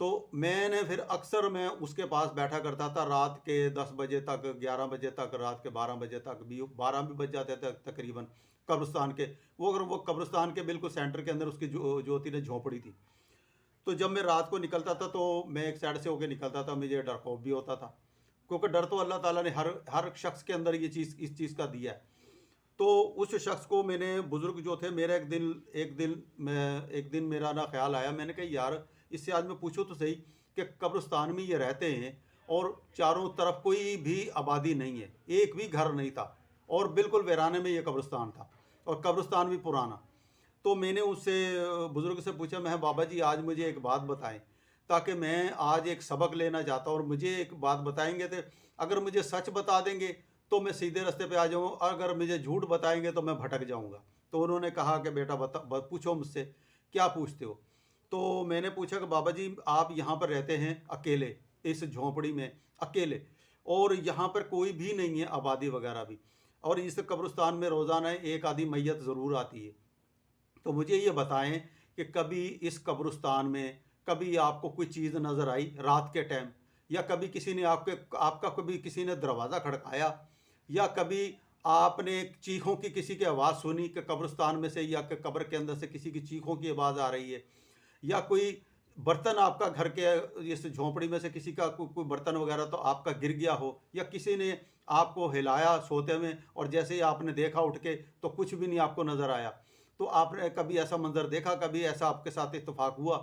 تو میں نے پھر اکثر میں اس کے پاس بیٹھا کرتا تھا رات کے 10 بجے تک، 11 بجے تک، رات کے 12 بجے تک بھی، 12 بھی بج جاتے تھے تقریباً قبرستان کے، وہ قبرستان کے بالکل سینٹر کے اندر اس کی جو ہوتی نا جھونپڑی تھی. تو جب میں رات کو نکلتا تھا تو میں ایک سائڈ سے ہو کے نکلتا تھا، مجھے ڈر خوف بھی ہوتا تھا، کیونکہ ڈر تو اللہ تعالیٰ نے ہر شخص کے اندر یہ چیز اس چیز کا دیا ہے. تو اس شخص کو میں نے، بزرگ جو تھے، میرا ایک دن میرا نا خیال آیا، میں نے کہا یار اس سے آج میں پوچھوں تو صحیح کہ قبرستان میں یہ رہتے ہیں اور چاروں طرف کوئی بھی آبادی نہیں ہے، ایک بھی گھر نہیں تھا، اور بالکل ویرانے میں یہ قبرستان تھا، اور قبرستان بھی پرانا. تو میں نے اس سے بزرگ سے پوچھا، میں بابا جی آج مجھے ایک بات بتائیں، تاکہ میں آج ایک سبق لینا چاہتا ہوں، اور مجھے ایک بات بتائیں گے تو اگر مجھے سچ بتا دیں گے تو میں سیدھے راستے پہ آ جاؤں، اگر مجھے جھوٹ بتائیں گے تو میں بھٹک جاؤں گا. تو انہوں نے کہا کہ بیٹا پوچھو مجھ سے کیا پوچھتے ہو. تو میں نے پوچھا کہ بابا جی آپ یہاں پر رہتے ہیں اکیلے، اس جھونپڑی میں اکیلے، اور یہاں پر کوئی بھی نہیں ہے آبادی وغیرہ بھی، اور اس قبرستان میں روزانہ ایک آدھی میت ضرور آتی ہے. تو مجھے یہ بتائیں کہ کبھی اس قبرستان میں کبھی آپ کو کوئی چیز نظر آئی رات کے ٹائم، یا کبھی کسی نے آپ کا کبھی کسی نے دروازہ کھڑکایا، یا کبھی آپ نے چیخوں کی کسی کی آواز سنی کہ قبرستان میں سے، یا کہ قبر کے اندر سے کسی کی چیخوں کی آواز آ رہی ہے، یا کوئی برتن آپ کا گھر کے اس جھونپڑی میں سے کسی کا کوئی برتن وغیرہ تو آپ کا گر گیا ہو، یا کسی نے آپ کو ہلایا سوتے میں اور جیسے ہی آپ نے دیکھا اٹھ کے تو کچھ بھی نہیں آپ کو نظر آیا. تو آپ نے کبھی ایسا منظر دیکھا، کبھی ایسا آپ کے ساتھ اتفاق ہوا؟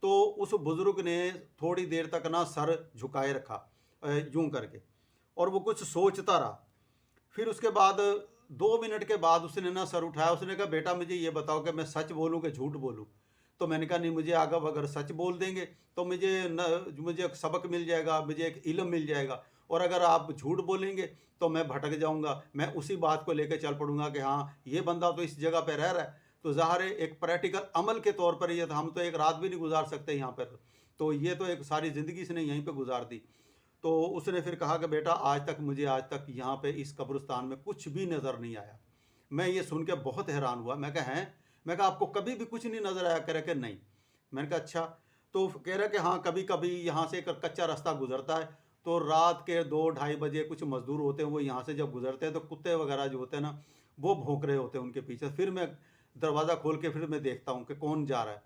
تو اس بزرگ نے تھوڑی دیر تک نا سر جھکائے رکھا یوں کر کے، اور وہ کچھ سوچتا رہا. پھر اس کے بعد 2 منٹ کے بعد اس نے نا سر اٹھایا، اس نے کہا بیٹا مجھے یہ بتاؤ کہ میں سچ بولوں کہ جھوٹ بولوں. تو میں نے کہا نہیں، مجھے اگر سچ بول دیں گے تو مجھے ایک سبق مل جائے گا، مجھے ایک علم مل جائے گا، اور اگر آپ جھوٹ بولیں گے تو میں بھٹک جاؤں گا، میں اسی بات کو لے کے چل پڑوں گا کہ ہاں یہ بندہ تو اس جگہ پہ رہ رہا ہے. تو ظاہر ہے ایک پریکٹیکل عمل کے طور پر یہ ہم تو ایک رات بھی نہیں گزار سکتے یہاں پر، تو یہ تو ایک ساری زندگی اس نے یہیں پہ گزار دی. تو اس نے پھر کہا کہ بیٹا آج تک یہاں پہ اس قبرستان میں کچھ بھی نظر نہیں آیا. میں یہ سن کے بہت حیران ہوا. میں کہا آپ کو کبھی بھی کچھ نہیں نظر آیا؟ کہہ رہا کہ نہیں. میں نے کہا اچھا. تو کہہ رہا کہ ہاں کبھی کبھی یہاں سے ایک کچا راستہ گزرتا ہے، تو رات کے 2-2:30 بجے کچھ مزدور ہوتے ہیں، وہ یہاں سے جب گزرتے ہیں تو کتے وغیرہ جو ہوتے ہیں نا وہ بھونک رہے ہوتے ہیں ان کے پیچھے. پھر میں دروازہ کھول کے پھر میں دیکھتا ہوں کہ کون جا رہا ہے.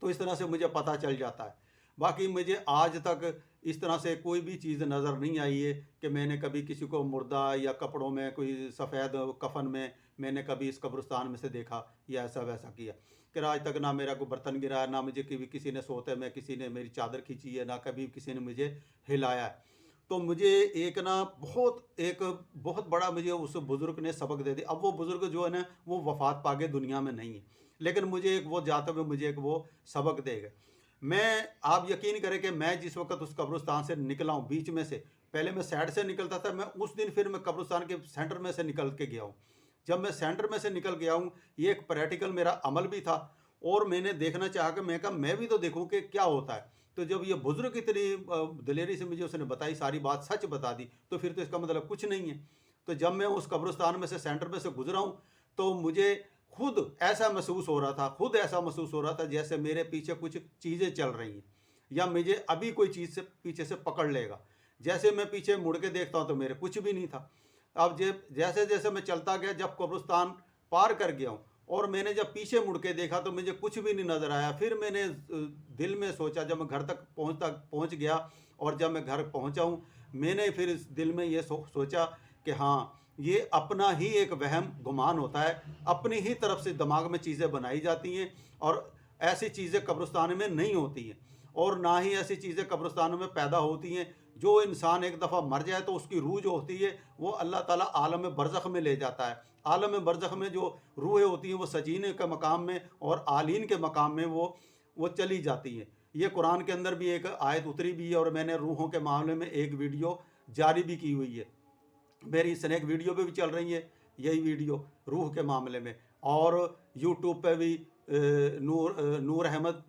تو اس طرح سے مجھے پتہ چل جاتا ہے. باقی مجھے آج تک اس طرح سے کوئی بھی چیز نظر نہیں آئی ہے کہ میں نے کبھی کسی کو مردہ یا کپڑوں میں کوئی سفید کفن میں نے کبھی اس قبرستان میں سے دیکھا یا ایسا ویسا کیا. کہ آج تک نہ میرا کوئی برتن گرا ہے، نہ مجھے کسی نے سوتے میں کسی نے میری چادر کھینچی ہے، نہ کبھی کسی نے مجھے ہلایا ہے. تو مجھے ایک بہت بڑا مجھے اس بزرگ نے سبق دے دیا. اب وہ بزرگ جو ہے نا وہ وفات پا کے دنیا میں نہیں ہے، لیکن مجھے وہ جاتے ہوئے مجھے وہ سبق دے گئے. آپ یقین کریں کہ میں جس وقت اس قبرستان سے نکلا ہوں بیچ میں سے، پہلے میں سائڈ سے نکلتا تھا، میں اس دن پھر میں قبرستان کے سینٹر میں سے نکل کے گیا ہوں. جب میں سینٹر میں سے نکل گیا ہوں، یہ ایک پریکٹیکل میرا عمل بھی تھا، اور میں نے دیکھنا چاہا کہ میں بھی تو دیکھوں کہ کیا ہوتا ہے. تو جب یہ بزرگ اتنی دلیری سے مجھے اس نے بتائی، ساری بات سچ بتا دی، تو پھر تو اس کا مطلب کچھ نہیں ہے. تو جب میں اس قبرستان میں سے سینٹر میں سے گزرا ہوں تو مجھے خود ایسا محسوس ہو رہا تھا جیسے میرے پیچھے کچھ چیزیں چل رہی ہیں، یا مجھے ابھی کوئی چیز سے پیچھے سے پکڑ لے گا. جیسے میں پیچھے مڑ کے دیکھتا ہوں تو میرے کچھ بھی نہیں تھا. اب جیسے جیسے میں چلتا گیا، جب قبرستان پار کر گیا ہوں اور میں نے جب پیچھے مڑ کے دیکھا تو مجھے کچھ بھی نہیں نظر آیا. پھر میں نے دل میں سوچا، جب میں گھر تک پہنچ گیا اور جب میں گھر پہنچا ہوں، میں نے پھر اس دل میں یہ سوچا کہ ہاں یہ اپنا ہی ایک وہم گمان ہوتا ہے، اپنی ہی طرف سے دماغ میں چیزیں بنائی جاتی ہیں، اور ایسی چیزیں قبرستان میں نہیں ہوتی ہیں، اور نہ ہی ایسی چیزیں قبرستانوں میں پیدا ہوتی ہیں. جو انسان ایک دفعہ مر جائے تو اس کی روح جو ہوتی ہے وہ اللہ تعالیٰ عالم برزخ میں لے جاتا ہے. عالم برزخ میں جو روحیں ہوتی ہیں وہ سجین کے مقام میں اور عالین کے مقام میں وہ چلی جاتی ہیں. یہ قرآن کے اندر بھی ایک آیت اتری بھی ہے، اور میں نے روحوں کے معاملے میں ایک ویڈیو جاری بھی کی ہوئی ہے. میری سنیک ویڈیو پہ بھی چل رہی ہے یہی ویڈیو روح کے معاملے میں، اور یوٹیوب پہ بھی نور احمد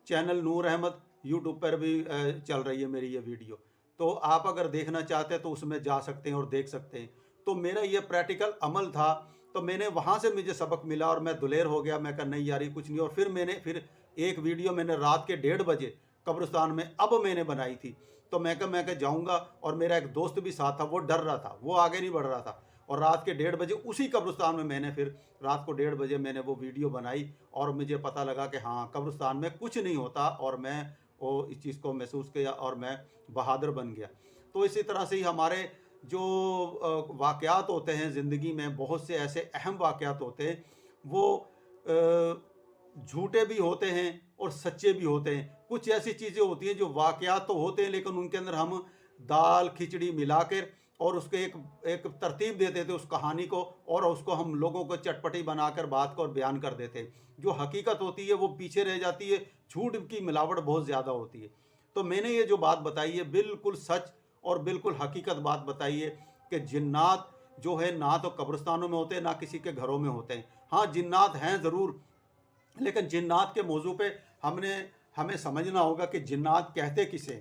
چینل، نور احمد یوٹیوب پر بھی چل رہی ہے میری یہ ویڈیو. تو آپ اگر دیکھنا چاہتے ہیں تو اس میں جا سکتے ہیں اور دیکھ سکتے ہیں. تو میرا یہ پریکٹیکل عمل تھا، تو میں نے وہاں سے مجھے سبق ملا اور میں دلیر ہو گیا. میں کہا نہیں یار یہ کچھ نہیں. اور پھر ایک ویڈیو میں نے رات کے 1:30 بجے قبرستان میں اب میں نے بنائی تھی، تو میں کہ جاؤں گا، اور میرا ایک دوست بھی ساتھ تھا، وہ ڈر رہا تھا، وہ آگے نہیں بڑھ رہا تھا، اور رات کے 1:30 بجے اسی قبرستان میں نے پھر رات کو 1:30 بجے میں نے وہ ویڈیو بنائی، اور مجھے پتہ لگا کہ ہاں قبرستان میں کچھ نہیں ہوتا، اور میں وہ اس چیز کو محسوس کیا اور میں بہادر بن گیا۔ تو اسی طرح سے ہی ہمارے جو واقعات ہوتے ہیں زندگی میں، بہت سے ایسے اہم واقعات ہوتے ہیں، وہ جھوٹے بھی ہوتے ہیں اور سچے بھی ہوتے ہیں۔ کچھ ایسی چیزیں ہوتی ہیں جو واقعات تو ہوتے ہیں، لیکن ان کے اندر ہم دال کھچڑی ملا کر اور اس کے ایک ترتیب دیتے تھے اس کہانی کو، اور اس کو ہم لوگوں کو چٹپٹی بنا کر بات کو بیان کر دیتے ہیں۔ جو حقیقت ہوتی ہے وہ پیچھے رہ جاتی ہے، جھوٹ کی ملاوٹ بہت زیادہ ہوتی ہے۔ تو میں نے یہ جو بات بتائی ہے بالکل سچ اور بالکل حقیقت بات بتائی ہے کہ جنات جو ہے نہ تو قبرستانوں میں ہوتے ہیں، نہ کسی کے گھروں میں ہوتے ہیں۔ ہاں جنات ہیں ضرور، لیکن جنات کے موضوع پہ ہمیں سمجھنا ہوگا کہ جنات کہتے کسے۔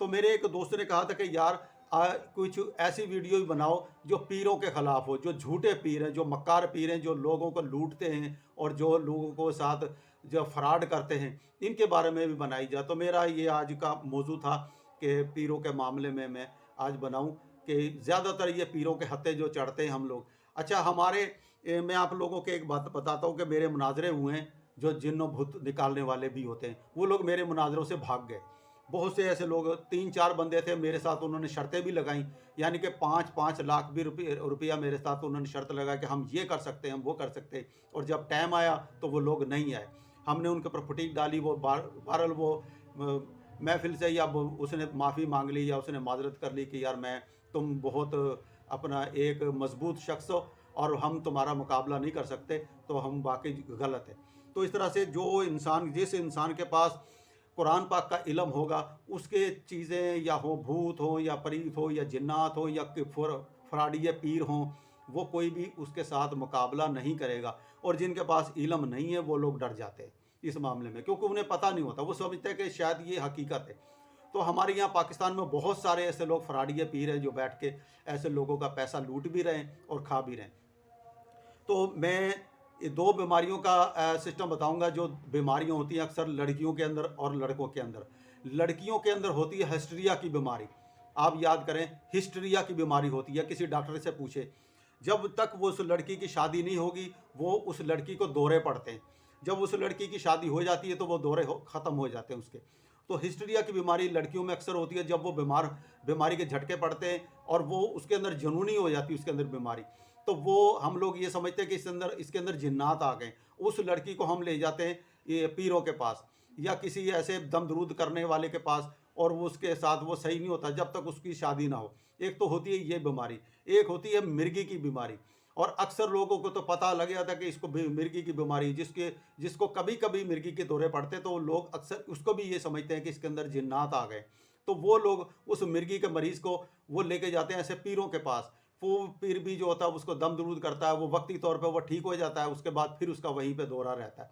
تو میرے ایک دوست نے کہا تھا کہ یار کچھ ایسی ویڈیو ہی بناؤ جو پیروں کے خلاف ہو، جو جھوٹے پیر ہیں، جو مکار پیر ہیں، جو لوگوں کو لوٹتے ہیں اور جو لوگوں کو ساتھ جو فراڈ کرتے ہیں، ان کے بارے میں بھی بنائی جائے۔ تو میرا یہ آج کا موضوع تھا کہ پیروں کے معاملے میں آج بناؤں کہ زیادہ تر یہ پیروں کے ہتھے جو چڑھتے ہیں ہم لوگ۔ اچھا میں آپ لوگوں کے ایک بات بتاتا ہوں کہ میرے مناظرے ہوئے ہیں جو جن و بھوت نکالنے والے بھی ہوتے ہیں، وہ لوگ میرے مناظروں سے بھاگ گئے۔ بہت سے ایسے لوگ 3-4 بندے تھے میرے ساتھ، انہوں نے شرطیں بھی لگائیں، یعنی کہ 5-5 لاکھ بھی روپیہ میرے ساتھ انہوں نے شرط لگایا کہ ہم یہ کر سکتے ہیں، ہم وہ کر سکتے ہیں، اور جب ٹائم آیا تو وہ لوگ نہیں آئے۔ ہم نے ان کے اوپر فٹیک ڈالی، وہ بہرحال وہ محفل سے یا اس نے معافی مانگ لی یا اس نے معذرت کر لی کہ یار تم بہت اپنا ایک مضبوط شخص ہو اور ہم تمہارا مقابلہ نہیں کر سکتے، تو ہم واقعی غلط ہے۔ تو اس طرح سے جس انسان کے پاس قرآن پاک کا علم ہوگا، اس کے چیزیں یا ہو بھوت ہو یا پریت ہو یا جنات ہو یا فراڈی پیر ہوں، وہ کوئی بھی اس کے ساتھ مقابلہ نہیں کرے گا۔ اور جن کے پاس علم نہیں ہے وہ لوگ ڈر جاتے ہیں اس معاملے میں، کیونکہ انہیں پتہ نہیں ہوتا، وہ سمجھتے ہیں کہ شاید یہ حقیقت ہے۔ تو ہمارے یہاں پاکستان میں بہت سارے ایسے لوگ فراڈی پیر ہیں جو بیٹھ کے ایسے لوگوں کا پیسہ لوٹ بھی رہے ہیں اور کھا بھی رہے ہیں۔ تو میں 2 بیماریوں کا سسٹم بتاؤں گا جو بیماریاں ہوتی ہیں اکثر لڑکیوں کے اندر اور لڑکوں کے اندر۔ لڑکیوں کے اندر ہوتی ہے ہسٹریا کی بیماری، آپ یاد کریں ہسٹریا کی بیماری ہوتی ہے، کسی ڈاکٹر سے پوچھے، جب تک وہ اس لڑکی کی شادی نہیں ہوگی وہ اس لڑکی کو دورے پڑتے ہیں، جب اس لڑکی کی شادی ہو جاتی ہے تو وہ دورے ختم ہو جاتے ہیں اس کے۔ تو ہسٹریا کی بیماری لڑکیوں میں اکثر ہوتی ہے، جب وہ بیماری کے جھٹکے پڑتے ہیں اور وہ اس کے اندر جنونی ہو جاتی ہے اس کے اندر بیماری، تو وہ ہم لوگ یہ سمجھتے ہیں کہ اس کے اندر جنات آ گئے۔ اس لڑکی کو ہم لے جاتے ہیں یہ پیروں کے پاس یا کسی ایسے دم درود کرنے والے کے پاس، اور وہ اس کے ساتھ وہ صحیح نہیں ہوتا جب تک اس کی شادی نہ ہو۔ ایک تو ہوتی ہے یہ بیماری، ایک ہوتی ہے مرگی کی بیماری، اور اکثر لوگوں کو تو پتہ لگ گیا تھا کہ اس کو مرگی کی بیماری، جس کو کبھی کبھی مرگی کے دورے پڑتے تو لوگ اکثر اس کو بھی یہ سمجھتے ہیں کہ اس کے اندر جنات آ گئے، تو وہ لوگ اس مرگی کے مریض کو وہ لے کے جاتے ہیں ایسے پیروں کے پاس۔ وہ پیر بھی جو ہوتا ہے اس کو دم درود کرتا ہے، وہ وقتی طور پہ وہ ٹھیک ہو جاتا ہے، اس کے بعد پھر اس کا وہیں پہ دورہ رہتا ہے۔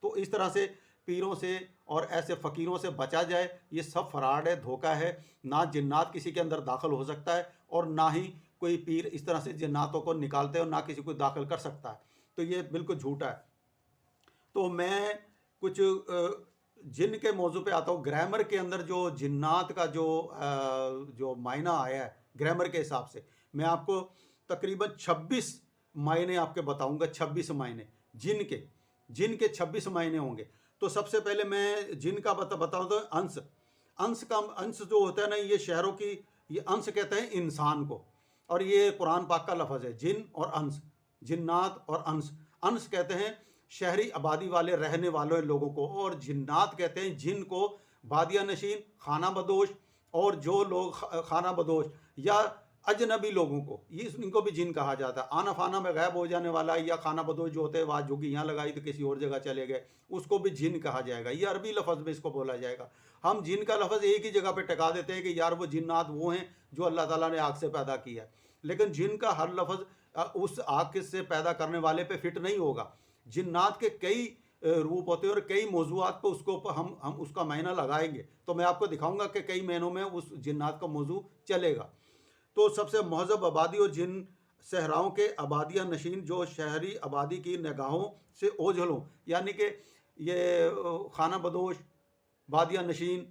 تو اس طرح سے پیروں سے اور ایسے فقیروں سے بچا جائے، یہ سب فراڈ ہے، دھوکہ ہے۔ نہ جنات کسی کے اندر داخل ہو سکتا ہے اور نہ ہی کوئی پیر اس طرح سے جناتوں کو نکالتے ہیں اور نہ کسی کو داخل کر سکتا ہے، تو یہ بالکل جھوٹا ہے۔ تو میں کچھ جن کے موضوع پہ آتا ہوں۔ گرامر کے اندر جو جنات کا جو معنی آیا ہے گرامر کے حساب سے، میں آپ کو تقریباً 26 معنی آپ کے بتاؤں گا، 26 معنی جن کے 26 معنی ہوں گے۔ تو سب سے پہلے میں جن کا بتاؤں تو انس جو ہوتا ہے نا، یہ شہروں کی، یہ انس کہتے ہیں انسان کو، اور یہ قرآن پاک کا لفظ ہے، جن اور انس، جنات اور انس کہتے ہیں شہری آبادی والے رہنے والوں لوگوں کو، اور جنات کہتے ہیں جن کو، بادیہ نشین، خانہ بدوش، اور جو لوگ خانہ بدوش یا اجنبی لوگوں کو، ان کو بھی جن کہا جاتا ہے۔ آنا فانا میں غائب ہو جانے والا یا خانہ بدوش جو ہوتے ہیں، وہاں جھگی یہاں لگائی تو کسی اور جگہ چلے گئے، اس کو بھی جن کہا جائے گا، یہ عربی لفظ میں اس کو بولا جائے گا۔ ہم جن کا لفظ ایک ہی جگہ پہ ٹکا دیتے ہیں کہ یار وہ جنات وہ ہیں جو اللہ تعالیٰ نے آگ سے پیدا کیا ہے، لیکن جن کا ہر لفظ اس آگ سے پیدا کرنے والے پہ فٹ نہیں ہوگا۔ جنات کے کئی روپ ہوتے ہیں اور کئی موضوعات کو اس کو ہم اس کا معنی لگائیں گے، تو میں آپ کو دکھاؤں گا کہ کئی معنوں میں اس جنات کا موضوع چلے گا۔ تو سب سے مہذب آبادی اور جن صحراؤں کے آبادیہ نشین جو شہری آبادی کی نگاہوں سے اوجھل ہوں، یعنی کہ یہ خانہ بدوش، بادیہ نشین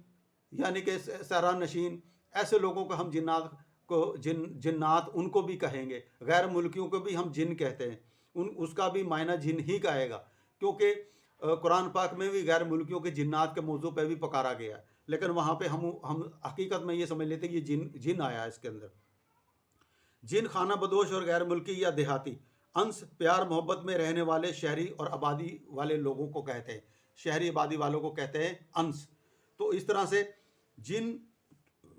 یعنی کہ سہرا نشین، ایسے لوگوں کو ہم جنات ان کو بھی کہیں گے. غیر ملکیوں کو بھی ہم جن کہتے ہیں، اس کا بھی معنی جن ہی کا آئے گا، کیونکہ قرآن پاک میں بھی غیر ملکیوں کے جنات کے موضوع پہ بھی پکارا گیا ہے، لیکن وہاں پہ ہم حقیقت میں یہ سمجھ لیتے ہیں یہ جن آیا ہے اس کے اندر. جن خانہ بدوش اور غیر ملکی یا دیہاتی، انس پیار محبت میں رہنے والے شہری اور آبادی والے لوگوں کو کہتے ہیں، شہری آبادی والوں کو کہتے ہیں انس. تو اس طرح سے جن،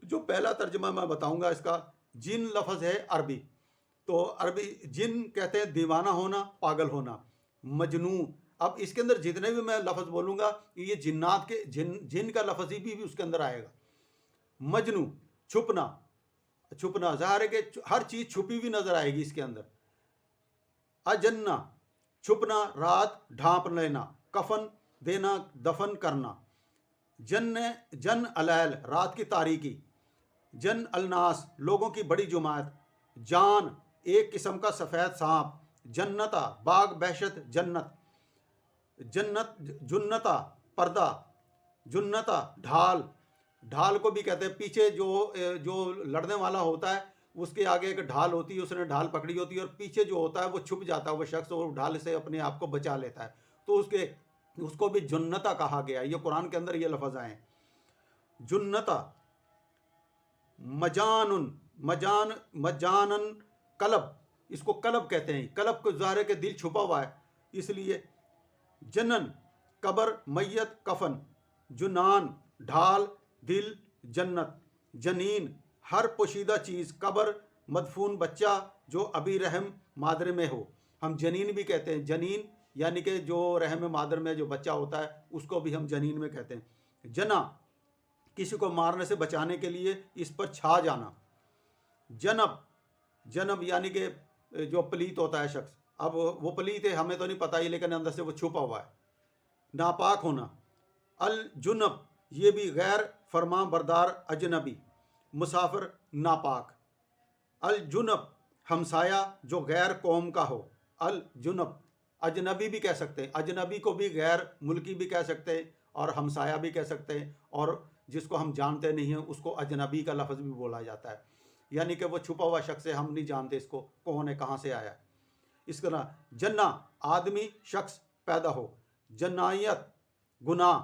جو پہلا ترجمہ میں بتاؤں گا اس کا، جن لفظ ہے عربی، تو عربی جن کہتے ہیں دیوانہ ہونا، پاگل ہونا، مجنون. اب اس کے اندر جتنے بھی میں لفظ بولوں گا یہ جنات کے جن کا لفظ ہی بھی اس کے اندر آئے گا. مجنو، چھپنا ظاہر ہے کہ ہر چیز چھپی ہوئی نظر آئے گی اس کے اندر. اجنہ، چھپنا، رات ڈھانپ لینا، کفن دینا، دفن کرنا. جن الیل، رات کی تاریکی. جن الناس، لوگوں کی بڑی جماعت. جان، ایک قسم کا سفید سانپ. جنتا، باغ بہشت جنت. جنتا، پردہ. جنتا، ڈھال کو بھی کہتے ہیں. پیچھے جو لڑنے والا ہوتا ہے اس کے آگے ایک ڈھال ہوتی ہے، اس نے ڈھال پکڑی ہوتی ہے، اور پیچھے جو ہوتا ہے وہ چھپ جاتا ہے وہ شخص، اور ڈھال سے اپنے آپ کو بچا لیتا ہے، تو اس کو بھی جنتا کہا گیا. یہ قرآن کے اندر یہ لفظ آئے ہیں. جنتا. مجانن، قلب، اس کو قلب کہتے ہیں. قلب کو ظاہر ہے کہ دل چھپا ہوا ہے اس لیے. جنن، قبر، میت، کفن. جنان، ڈھال، دل، جنت. جنین، ہر پوشیدہ چیز. قبر، مدفون بچہ جو ابھی رحم مادر میں ہو. ہم جنین بھی کہتے ہیں. جنین یعنی کہ جو رحم مادر میں جو بچہ ہوتا ہے اس کو بھی ہم جنین میں کہتے ہیں. جنا، کسی کو مارنے سے بچانے کے لیے اس پر چھا جانا. جنب یعنی کہ جو پلیت ہوتا ہے شخص. اب وہ پلیت ہے ہمیں تو نہیں پتہ ہی، لیکن اندر سے وہ چھپا ہوا ہے. ناپاک ہونا. الجنب، یہ بھی غیر فرمان بردار، اجنبی. مسافر، ناپاک. الجنب، ہمسایہ جو غیر قوم کا ہو. الجنب، اجنبی بھی کہہ سکتے ہیں. اجنبی کو بھی غیر ملکی بھی کہہ سکتے ہیں اور ہمسایہ بھی کہہ سکتے ہیں، اور جس کو ہم جانتے نہیں ہیں اس کو اجنبی کا لفظ بھی بولا جاتا ہے، یعنی کہ وہ چھپا ہوا شخص ہے، ہم نہیں جانتے اس کو کون ہے، کہاں سے آیا ہے. اس طرح جنا، آدمی، شخص پیدا ہو. جنایت، گناہ.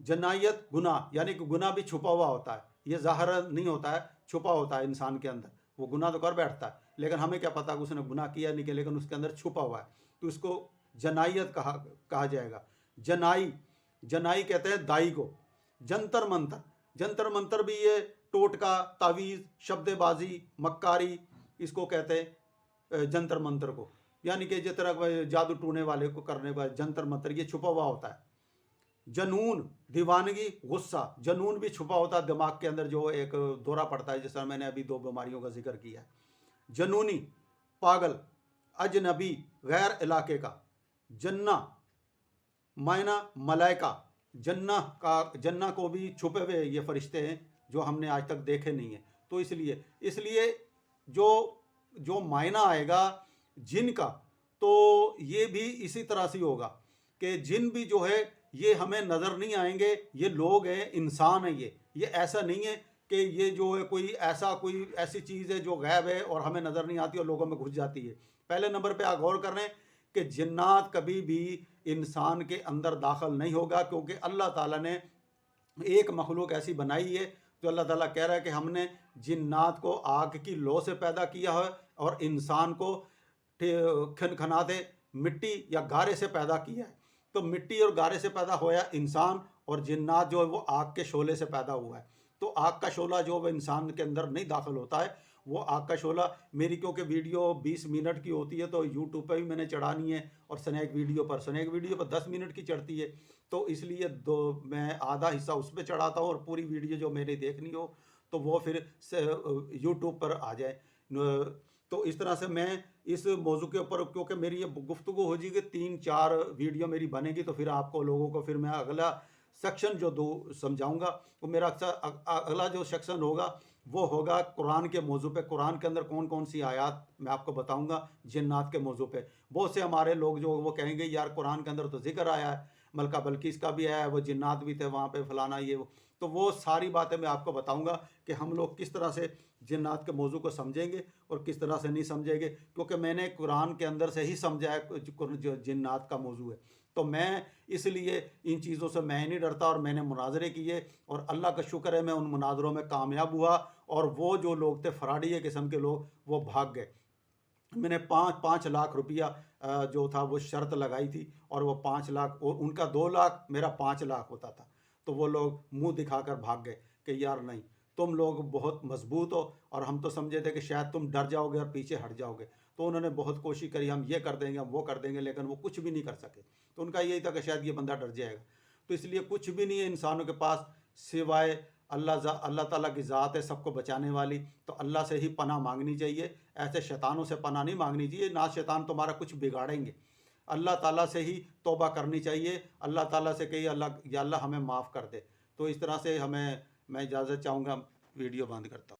جنایت، گناہ، یعنی کہ گناہ بھی چھپا ہوا ہوتا ہے، یہ ظاہر نہیں ہوتا ہے، چھپا ہوتا ہے انسان کے اندر. وہ گناہ تو کر بیٹھتا ہے لیکن ہمیں کیا پتا کہ اس نے گناہ کیا نہیں کیا، لیکن اس کے اندر چھپا ہوا ہے، تو اس کو جنایت کہا جائے گا. جنائی کہتے ہیں دائی کو. جنتر منتر بھی یہ ٹوٹکا، تعویذ، شبد بازی، مکاری، اس کو کہتے ہیں جنتر منتر کو، یعنی کہ جس طرح جادو ٹونے والے کو کرنے کا جنتر منتر، یہ چھپا ہوا ہوتا ہے. جنون، دیوانگی، غصہ. جنون بھی چھپا ہوتا ہے دماغ کے اندر، جو ایک دورہ پڑتا ہے، جس طرح میں نے ابھی 2 بیماریوں کا ذکر کیا ہے. جنونی، پاگل. اجنبی، غیر علاقے کا. جنہ، معنی ملائکہ. جنہ کو بھی چھپے ہوئے یہ فرشتے ہیں جو ہم نے آج تک دیکھے نہیں ہیں، تو اس لیے جو معنی آئے گا جن کا، تو یہ بھی اسی طرح سے ہوگا کہ جن بھی جو ہے یہ ہمیں نظر نہیں آئیں گے، یہ لوگ ہیں، انسان ہیں. یہ ایسا نہیں ہے کہ یہ جو ہے کوئی ایسی چیز ہے جو غیب ہے اور ہمیں نظر نہیں آتی اور لوگوں میں گھس جاتی ہے. پہلے نمبر پہ آپ غور کر رہے ہیں کہ جنات کبھی بھی انسان کے اندر داخل نہیں ہوگا، کیونکہ اللہ تعالیٰ نے ایک مخلوق ایسی بنائی ہے. تو اللہ تعالیٰ کہہ رہا ہے کہ ہم نے جنات کو آگ کی لو سے پیدا کیا ہے اور انسان کو کھنکھناتے مٹی یا گارے سے پیدا کیا ہے. تو مٹی اور گارے سے پیدا ہوا انسان، اور جنات جو ہے وہ آگ کے شعلے سے پیدا ہوا ہے. تو آگ کا شعلہ جو وہ انسان کے اندر نہیں داخل ہوتا ہے، وہ آگ کا شعلہ میری کیونکہ ویڈیو 20 منٹ کی ہوتی ہے تو یوٹیوب پہ بھی میں نے چڑھانی ہے، اور سنیک ویڈیو پر 10 منٹ کی چڑھتی ہے، تو اس لیے میں آدھا حصہ اس پہ چڑھاتا ہوں، اور پوری ویڈیو جو میری دیکھنی ہو تو وہ پھر یوٹیوب پر آ جائے. تو اس طرح سے میں اس موضوع کے اوپر، کیونکہ میری یہ گفتگو ہو جائے گی 3-4 ویڈیو میری بنے گی، تو پھر آپ کو لوگوں کو پھر میں اگلا سیکشن جو سمجھاؤں گا، وہ میرا اگلا جو سیکشن ہوگا وہ ہوگا قرآن کے موضوع پہ. قرآن کے اندر کون کون سی آیات میں آپ کو بتاؤں گا جنات کے موضوع پہ. بہت سے ہمارے لوگ جو وہ کہیں گے یار قرآن کے اندر تو ذکر آیا ہے، ملکہ بلقیس کا بھی آیا ہے، وہ جنات بھی تھے وہاں پہ، فلانا یہ وہ. تو وہ ساری باتیں میں آپ کو بتاؤں گا کہ ہم لوگ کس طرح سے جنات کے موضوع کو سمجھیں گے اور کس طرح سے نہیں سمجھیں گے، کیونکہ میں نے قرآن کے اندر سے ہی سمجھا ہے جو جنات کا موضوع ہے۔ تو میں اس لیے ان چیزوں سے میں نہیں ڈرتا، اور میں نے مناظرے کیے، اور اللہ کا شکر ہے میں ان مناظروں میں کامیاب ہوا، اور وہ جو لوگ تھے فراڈی قسم کے لوگ، وہ بھاگ گئے۔ میں نے 5 لاکھ روپیہ جو تھا وہ شرط لگائی تھی، اور وہ 5 لاکھ، اور ان کا 2 لاکھ، میرا 5 لاکھ ہوتا تھا۔ تو وہ لوگ منہ دکھا کر بھاگ گئے کہ یار نہیں، تم لوگ بہت مضبوط ہو، اور ہم تو سمجھے تھے کہ شاید تم ڈر جاؤ گے اور پیچھے ہٹ جاؤ گے۔ تو انہوں نے بہت کوشش کری، ہم یہ کر دیں گے، ہم وہ کر دیں گے، لیکن وہ کچھ بھی نہیں کر سکے۔ تو ان کا یہی تھا کہ شاید یہ بندہ ڈر جائے گا۔ تو اس لیے کچھ بھی نہیں ہے انسانوں کے پاس سوائے اللہ تعالیٰ کی ذات ہے سب کو بچانے والی۔ تو اللہ سے ہی پناہ مانگنی چاہیے، ایسے شیطانوں سے پناہ نہیں مانگنی چاہیے، نہ شیطان تمہارا کچھ بگاڑیں گے۔ اللہ تعالیٰ سے ہی توبہ کرنی چاہیے، اللہ تعالیٰ سے کہیے اللہ یا اللہ ہمیں معاف کر دے۔ تو اس طرح سے میں اجازت چاہوں گا، ویڈیو بند کرتا ہوں۔